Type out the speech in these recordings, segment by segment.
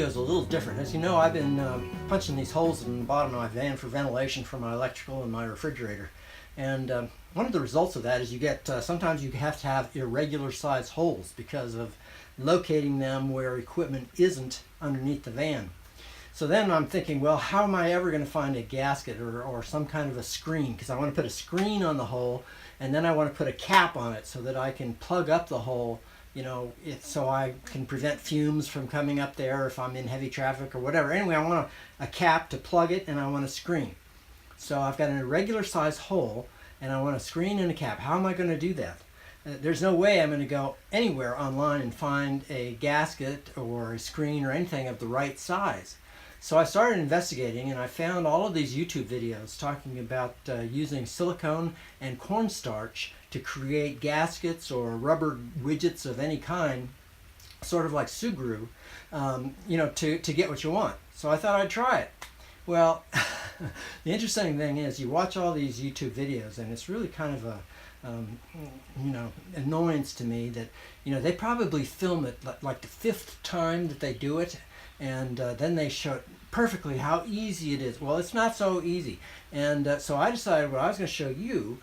is a little different. As you know, I've been punching these holes in the bottom of my van for ventilation for my electrical and my refrigerator. And one of the results of that is you get, sometimes you have to have irregular size holes because of locating them where equipment isn't underneath the van. So then I'm thinking, well, how am I ever going to find a gasket or some kind of a screen? Because I want to put a screen on the hole, and then I want to put a cap on it so that I can plug up the hole, you know, so I can prevent fumes from coming up there if I'm in heavy traffic or whatever. Anyway, I want a cap to plug it, and I want a screen. So I've got an irregular size hole, and I want a screen and a cap. How am I going to do that? There's no way I'm going to go anywhere online and find a gasket or a screen or anything of the right size. So I started investigating, and I found all of these YouTube videos talking about using silicone and cornstarch to create gaskets or rubber widgets of any kind, sort of like Sugru, you know, to get what you want. So I thought I'd try it. Well, the interesting thing is you watch all these YouTube videos, and it's really kind of a you know, annoyance to me that, you know, they probably film it like the 5th time that they do it, and then they show it perfectly how easy it is. Well, it's not so easy. And so I decided what I was going to show you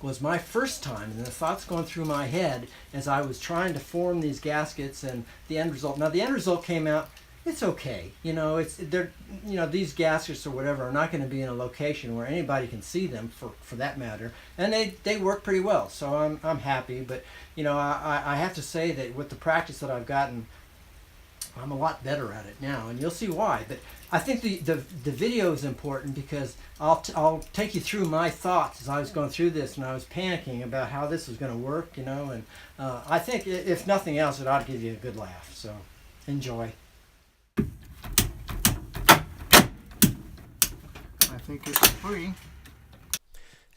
was my first time, and the thoughts going through my head as I was trying to form these gaskets and the end result. Now the end result came out, it's okay. You know, they're, you know, these gaskets or whatever are not going to be in a location where anybody can see them for that matter, and they work pretty well. So I'm happy. But you know, I have to say that with the practice that I've gotten, I'm a lot better at it now, and you'll see why. But I think the video is important because I'll take you through my thoughts as I was going through this, and I was panicking about how this was going to work, you know. And I think if nothing else, it ought to give you a good laugh. So enjoy. I think it's free.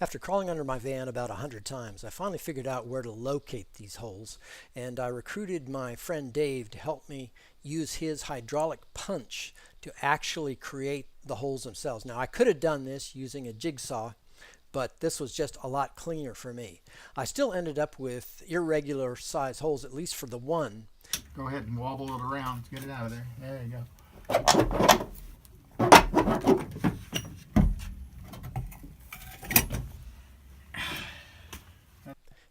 After crawling under my van about 100 times, I finally figured out where to locate these holes, and I recruited my friend Dave to help me use his hydraulic punch to actually create the holes themselves. Now, I could have done this using a jigsaw, but this was just a lot cleaner for me. I still ended up with irregular size holes, at least for the one. Go ahead and wobble it around to get it out of there. There you go.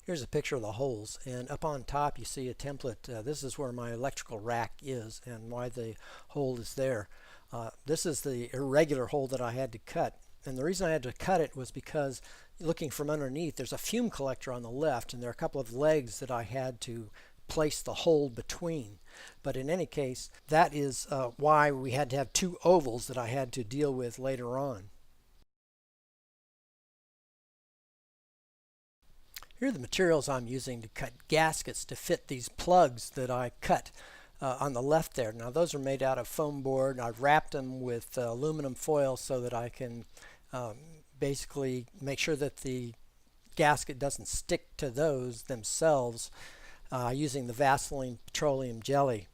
Here's a picture of the holes, and up on top you see a template. This is where my electrical rack is and why the hole is there. This is the irregular hole that I had to cut, and the reason I had to cut it was because looking from underneath, there's a fume collector on the left, and there are a couple of legs that I had to place the hole between. But in any case, that is why we had to have 2 ovals that I had to deal with later on. Here are the materials I'm using to cut gaskets to fit these plugs that I cut on the left there. Now those are made out of foam board. I've wrapped them with aluminum foil so that I can basically make sure that the gasket doesn't stick to those themselves using the Vaseline petroleum jelly.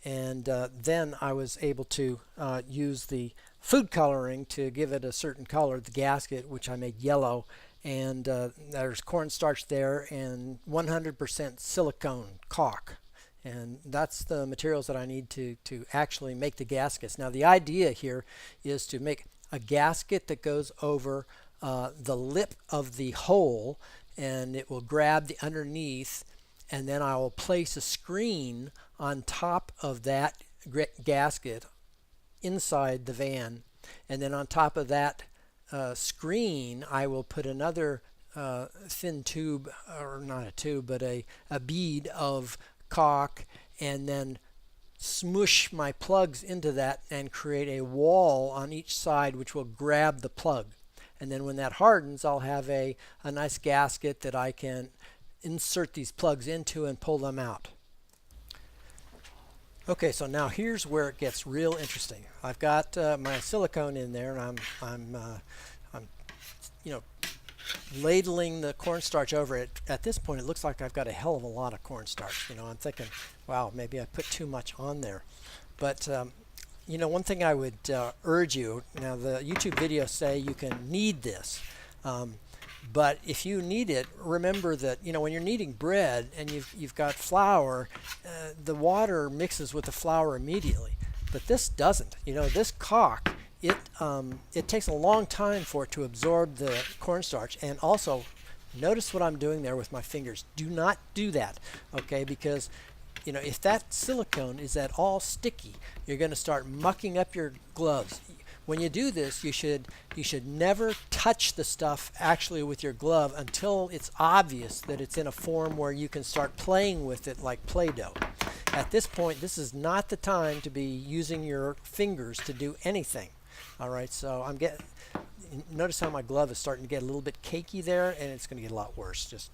And then I was able to use the food coloring to give it a certain color, the gasket, which I made yellow. And there's cornstarch there and 100% silicone caulk. And that's the materials that I need to actually make the gaskets. Now the idea here is to make a gasket that goes over the lip of the hole, and it will grab the underneath, and then I will place a screen on top of that gasket inside the van, and then on top of that screen I will put another thin tube, or not a tube, but a bead of caulk, and then smush my plugs into that and create a wall on each side which will grab the plug. And then when that hardens, I'll have a nice gasket that I can insert these plugs into and pull them out. Okay, so now here's where it gets real interesting. I've got my silicone in there, and I'm you know, ladling the cornstarch over it. At this point, it looks like I've got a hell of a lot of cornstarch. You know, I'm thinking, wow, maybe I put too much on there. But you know, one thing I would urge you, now the YouTube videos say you can knead this. But if you knead it, remember that, you know, when you're kneading bread and you've got flour, the water mixes with the flour immediately. but this doesn't. You know, this caulk, it takes a long time for it to absorb the cornstarch. And also, notice what I'm doing there with my fingers. Do not do that, okay? Because you know, if that silicone is at all sticky, you're going to start mucking up your gloves. When you do this, you should never touch the stuff actually with your glove until it's obvious that it's in a form where you can start playing with it like Play-Doh. At this point, this is not the time to be using your fingers to do anything. All right, so notice how my glove is starting to get a little bit cakey there, and it's going to get a lot worse. Just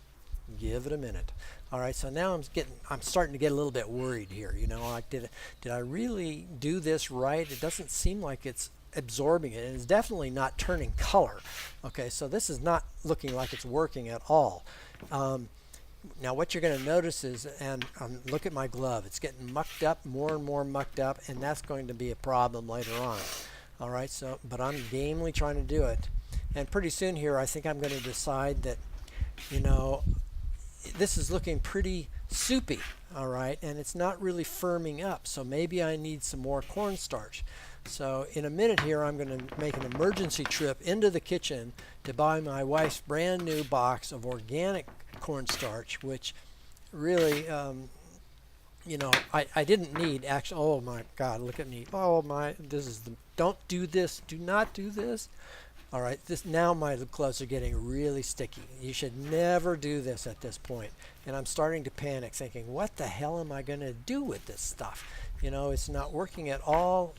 give it a minute. All right, so now I'm starting to get a little bit worried here. You know, like did I really do this right? It doesn't seem like it's absorbing it, and it's definitely not turning color. Okay, so this is not looking like it's working at all. Now what you're going to notice is, and look at my glove, it's getting mucked up, more and more mucked up, and that's going to be a problem later on. All right, so but I'm gamely trying to do it, and pretty soon here I think I'm going to decide that, you know, this is looking pretty soupy, all right, and it's not really firming up, so maybe I need some more cornstarch. So in a minute here I'm going to make an emergency trip into the kitchen to buy my wife's brand new box of organic cornstarch, which really you know, I didn't need actually. Oh my God, look at me. Oh my, this is don't do this, do not do this. All right, now my gloves are getting really sticky. You should never do this at this point. And I'm starting to panic, thinking, what the hell am I going to do with this stuff? You know, it's not working at all.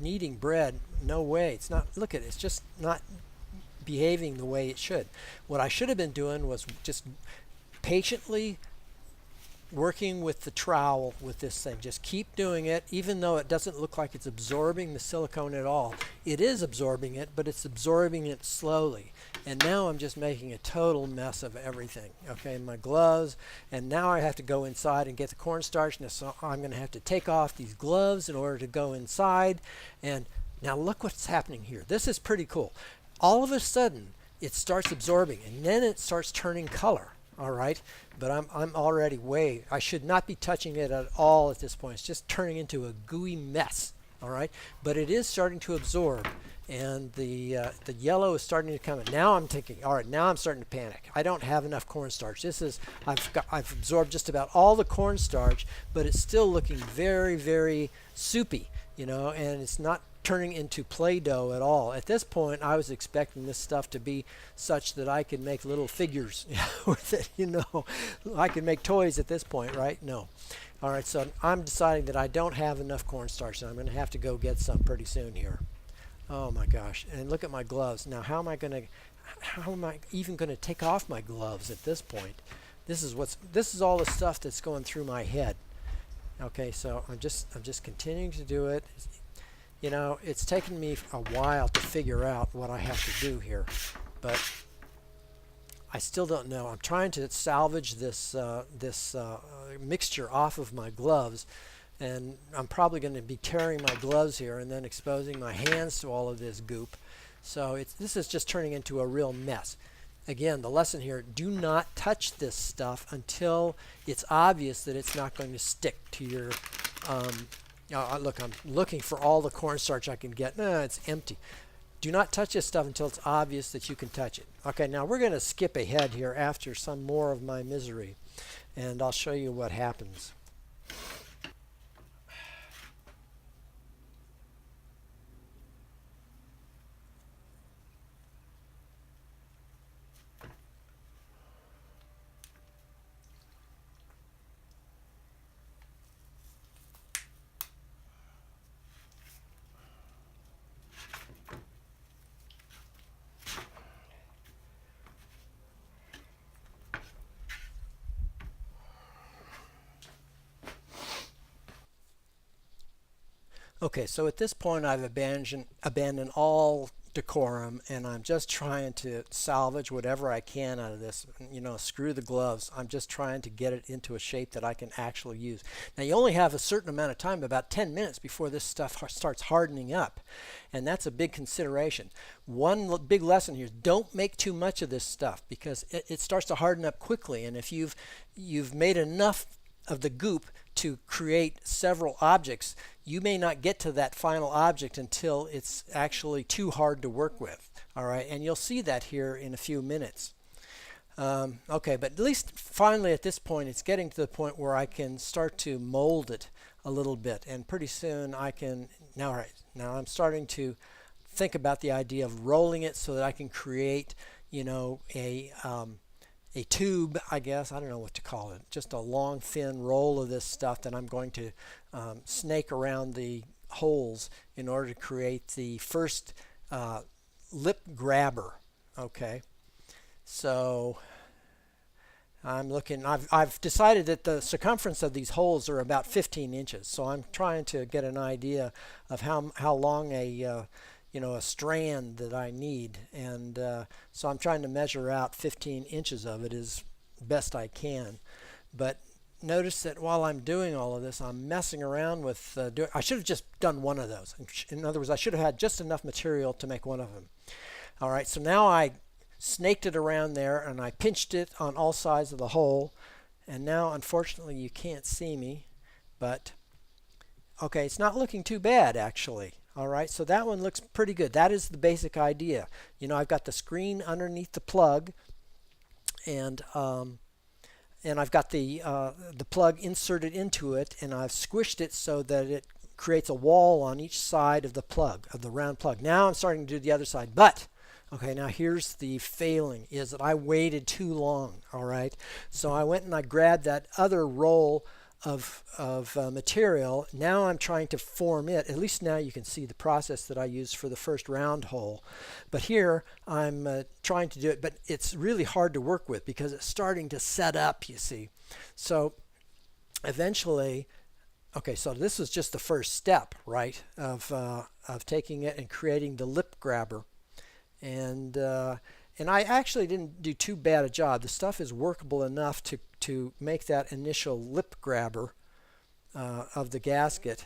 Kneading bread, no way. It's not. Look at it. It's just not behaving the way it should. What I should have been doing was just patiently working with the trowel with this thing. Just keep doing it, even though it doesn't look like it's absorbing the silicone at all. It is absorbing it, but it's absorbing it slowly. And now I'm just making a total mess of everything. Okay, my gloves, and now I have to go inside and get the cornstarch. So I'm going to have to take off these gloves in order to go inside. And now look what's happening here. This is pretty cool. All of a sudden, it starts absorbing, and then it starts turning color. All right, but I'm already I should not be touching it at all at this point. It's just turning into a gooey mess. All right, but it is starting to absorb, and the yellow is starting to come in. Now I'm thinking, all right, now I'm starting to panic. I don't have enough cornstarch. I've absorbed just about all the cornstarch, but it's still looking very, very soupy, you know, and it's not turning into Play-Doh at all. At this point, I was expecting this stuff to be such that I could make little figures with it, you know. I could make toys at this point, right? No. All right, so I'm deciding that I don't have enough cornstarch, and I'm going to have to go get some pretty soon here. Oh my gosh, and look at my gloves. Now how am I even going to take off my gloves at this point? This is all the stuff that's going through my head. Okay, so I'm just continuing to do it. You know, it's taken me a while to figure out what I have to do here, but I still don't know. I'm trying to salvage this mixture off of my gloves, and I'm probably going to be tearing my gloves here and then exposing my hands to all of this goop. So this is just turning into a real mess. Again, the lesson here, do not touch this stuff until it's obvious that it's not going to stick to your look, I'm looking for all the cornstarch I can get. No, it's empty. Do not touch this stuff until it's obvious that you can touch it. Okay, now we're going to skip ahead here after some more of my misery, and I'll show you what happens. Okay, so at this point I've abandoned all decorum, and I'm just trying to salvage whatever I can out of this. You know, screw the gloves. I'm just trying to get it into a shape that I can actually use. Now you only have a certain amount of time, about 10 minutes, before this stuff starts hardening up, and that's a big consideration. One big lesson here is don't make too much of this stuff, because it starts to harden up quickly, and if you've made enough of the goop to create several objects, you may not get to that final object until it's actually too hard to work with. All right, and you'll see that here in a few minutes. Okay, but at least finally at this point, it's getting to the point where I can start to mold it a little bit, and pretty soon I can. Now, all right, now I'm starting to think about the idea of rolling it so that I can create, you know, a tube, I guess. I don't know what to call it. Just a long, thin roll of this stuff that I'm going to snake around the holes in order to create the first lip grabber. Okay, so I'm looking. I've decided that the circumference of these holes are about 15 inches. So I'm trying to get an idea of how long a a strand that I need, and so I'm trying to measure out 15 inches of it as best I can. But notice that while I'm doing all of this, I'm messing around with. I should have just done one of those. In other words, I should have had just enough material to make one of them. All right. So now I snaked it around there and I pinched it on all sides of the hole, and now unfortunately you can't see me, but okay, it's not looking too bad actually. All right, so that one looks pretty good. That is the basic idea. You know, I've got the screen underneath the plug, and I've got the plug inserted into it, and I've squished it so that it creates a wall on each side of the plug, of the round plug. Now I'm starting to do the other side, but okay, now here's the failing, is that I waited too long. All right, so I went and I grabbed that other roll of material. Now I'm trying to form it. At least now you can see the process that I used for the first round hole. But here I'm trying to do it, but it's really hard to work with because it's starting to set up, you see. So eventually, okay, so this was just the first step, right, of taking it and creating the lip grabber. And I actually didn't do too bad a job. The stuff is workable enough to make that initial lip grabber of the gasket,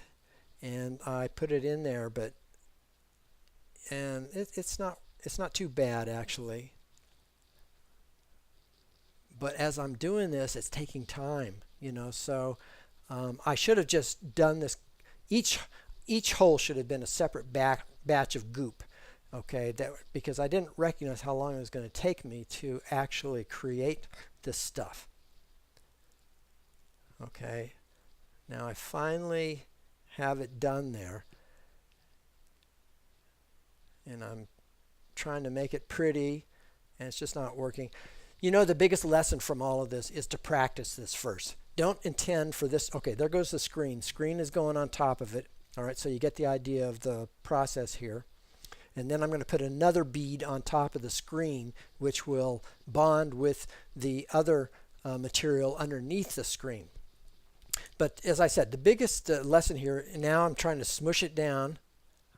and I put it in there, and it's not too bad actually. But as I'm doing this, it's taking time, you know. So I should have just done this. Each hole should have been a separate batch of goop. Okay, because I didn't recognize how long it was going to take me to actually create this stuff. Okay, now I finally have it done there, and I'm trying to make it pretty, and it's just not working. You know, the biggest lesson from all of this is to practice this first. Don't intend for this. Okay, there goes the screen. Screen is going on top of it. All right, so you get the idea of the process here. And then I'm going to put another bead on top of the screen, which will bond with the other material underneath the screen. But as I said, the biggest lesson here, now I'm trying to smush it down.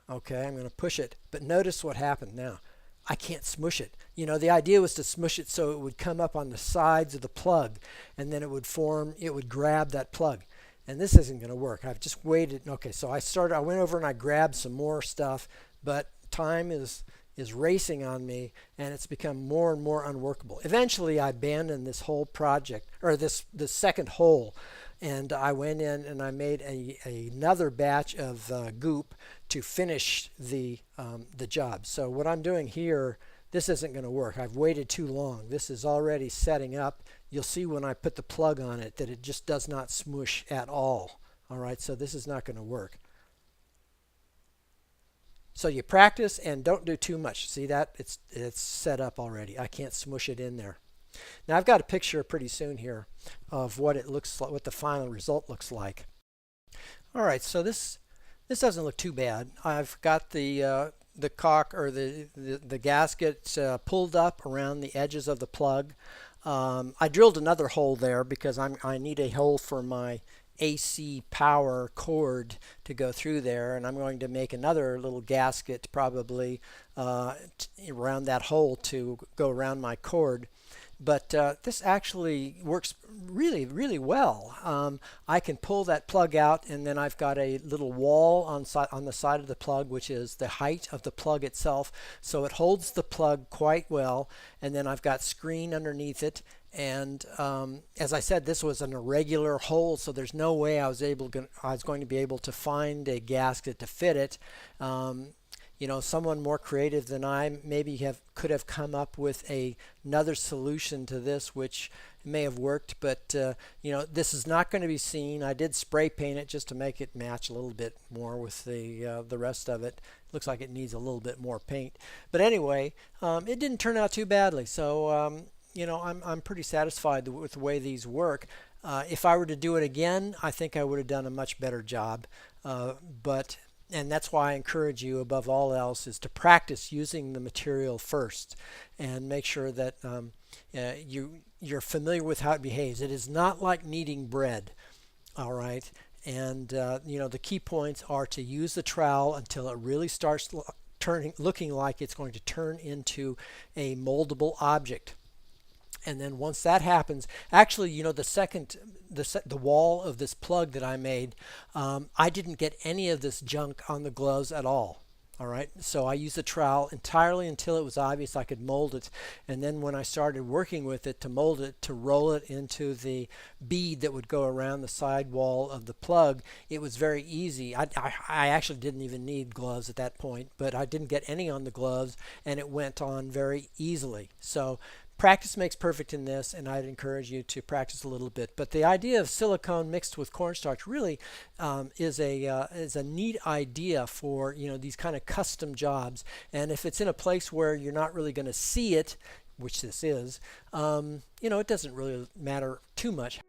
Okay, I'm going to push it. But notice what happened now. I can't smush it. You know, the idea was to smush it so it would come up on the sides of the plug, and then it would grab that plug. And this isn't going to work. I've just waited. Okay, so I went over and I grabbed some more stuff, but time is racing on me, and it's become more and more unworkable. Eventually I abandoned this whole project, or this second hole, and I went in and I made another batch of goop to finish the job. So what I'm doing here, this isn't going to work. I've waited too long. This is already setting up. You'll see when I put the plug on it that it just does not smush at all. All right, so this is not going to work. So you practice and don't do too much. See that? It's set up already. I can't smush it in there. Now I've got a picture pretty soon here of what it looks like, what the final result looks like. All right, so this doesn't look too bad. I've got the caulk, or the gasket pulled up around the edges of the plug. I drilled another hole there because I need a hole for my AC power cord to go through there, and I'm going to make another little gasket probably around that hole to go around my cord. but this actually works really well. I can pull that plug out, and then I've got a little wall on the side of the plug, which is the height of the plug itself, so it holds the plug quite well. And then I've got screen underneath it. And as I said, this was an irregular hole, so there's no way I was going to be able to find a gasket to fit it. Someone more creative than I maybe could have come up with another solution to this, which may have worked, but this is not going to be seen. I did spray paint it just to make it match a little bit more with the rest of it. Looks like it needs a little bit more paint, but anyway, it didn't turn out too badly. So I'm pretty satisfied with the way these work. If I were to do it again, I think I would have done a much better job. And that's why I encourage you, above all else, is to practice using the material first and make sure that you're familiar with how it behaves. It is not like kneading bread, all right? And the key points are to use the trowel until it really starts looking like it's going to turn into a moldable object. And then once that happens, actually, the wall of this plug that I made, I didn't get any of this junk on the gloves at all. All right, so I used the trowel entirely until it was obvious I could mold it. And then when I started working with it to mold it, to roll it into the bead that would go around the side wall of the plug, it was very easy. I actually didn't even need gloves at that point, but I didn't get any on the gloves, and it went on very easily. So practice makes perfect in this, and I'd encourage you to practice a little bit. But the idea of silicone mixed with cornstarch really is a neat idea for these kind of custom jobs. And if it's in a place where you're not really going to see it, which this is, it doesn't really matter too much.